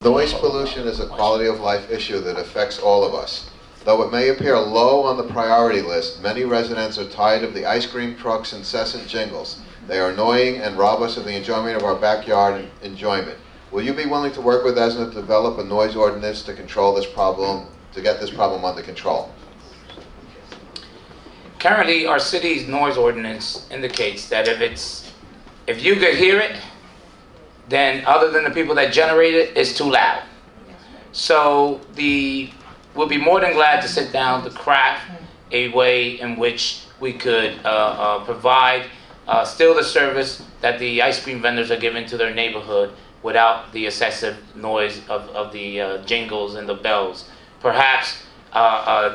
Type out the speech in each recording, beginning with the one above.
Noise pollution is a quality of life issue that affects all of us. Though it may appear low on the priority list, many residents are tired of the ice cream truck's incessant jingles. They are annoying and rob us of the enjoyment of our backyard enjoyment. Will you be willing to work with us to develop a noise ordinance to control this problem, to get this problem under control? Currently, our city's noise ordinance indicates that if you could hear it, then other than the people that generate it, it's too loud. So we'll be more than glad to sit down to craft a way in which we could provide still the service that the ice cream vendors are giving to their neighborhood without the excessive noise of the jingles and the bells. Perhaps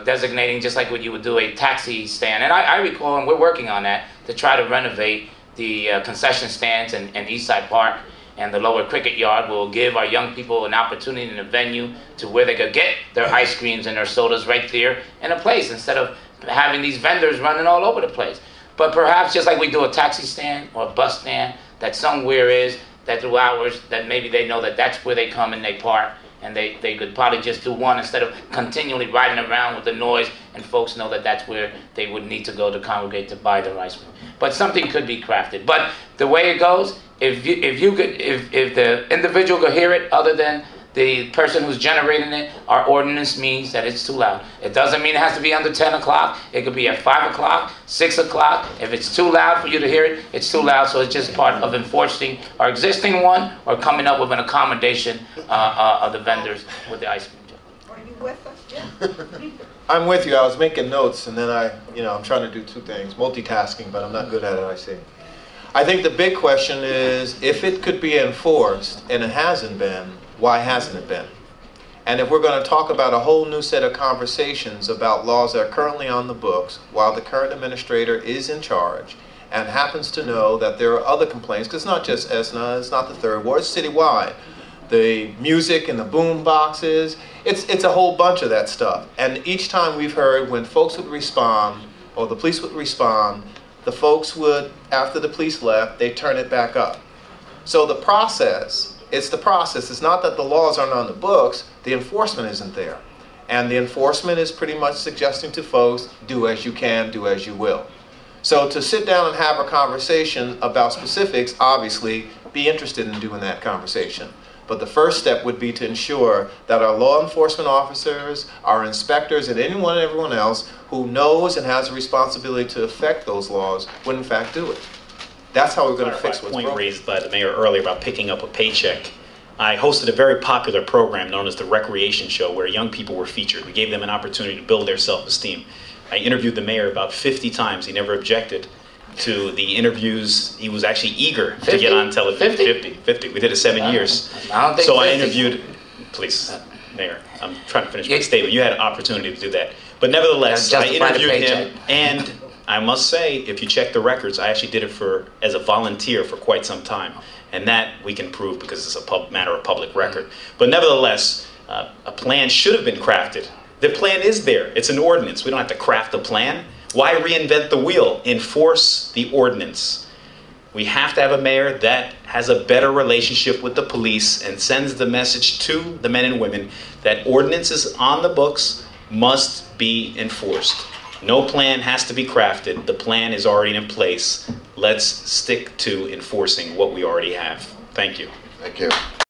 designating, just like what you would do, a taxi stand. And I recall, and we're working on that, to try to renovate the concession stands in Eastside Park and the lower cricket yard. Will give our young people an opportunity in a venue to where they could get their ice creams and their sodas right there in a place, instead of having these vendors running all over the place. But perhaps just like we do a taxi stand or a bus stand, that somewhere is that through hours that maybe they know that that's where they come and they park, and they could probably just do one instead of continually riding around with the noise, and folks know that that's where they would need to go to congregate to buy their ice cream. But something could be crafted. But the way it goes, if the individual could hear it other than the person who's generating it, our ordinance means that it's too loud. It doesn't mean it has to be under 10 o'clock. It could be at 5 o'clock, 6 o'clock. If it's too loud for you to hear it, it's too loud. So it's just part of enforcing our existing one or coming up with an accommodation of the vendors with the ice cream. Are you with us, Jim? I'm with you. I was making notes, and then I'm trying to do two things, multitasking, but I'm not good at it, I see. I think the big question is, if it could be enforced, and it hasn't been, why hasn't it been? And if we're going to talk about a whole new set of conversations about laws that are currently on the books, while the current administrator is in charge and happens to know that there are other complaints, because it's not just ESNA, it's not the third ward, it's citywide. The music and the boom boxes, it's a whole bunch of that stuff. And each time we've heard when folks would respond, or the police would respond, the folks would, after the police left, they turn it back up. So the process, it's the process. It's not that the laws aren't on the books, the enforcement isn't there. And the enforcement is pretty much suggesting to folks, do as you can, do as you will. So to sit down and have a conversation about specifics, obviously, be interested in doing that conversation. But the first step would be to ensure that our law enforcement officers, our inspectors, and anyone and everyone else who knows and has a responsibility to affect those laws would in fact do it. That's how we're going to fix what's broken. Point raised by the mayor earlier about picking up a paycheck. I hosted a very popular program known as the Recreation Show, where young people were featured. We gave them an opportunity to build their self-esteem. I interviewed the mayor about 50 times. He never objected to the interviews. He was actually eager to get on television. 50. We did it 7 years. I don't think so 50. I interviewed, please, Mayor, I'm trying to finish my statement. You had an opportunity to do that. But nevertheless, I interviewed him, and I must say, if you check the records, I actually did it as a volunteer for quite some time. And that we can prove because it's a matter of public record. But nevertheless, a plan should have been crafted. The plan is there. It's an ordinance. We don't have to craft a plan. Why reinvent the wheel? Enforce the ordinance. We have to have a mayor that has a better relationship with the police and sends the message to the men and women that ordinances on the books must be enforced. No plan has to be crafted. The plan is already in place. Let's stick to enforcing what we already have. Thank you. Thank you.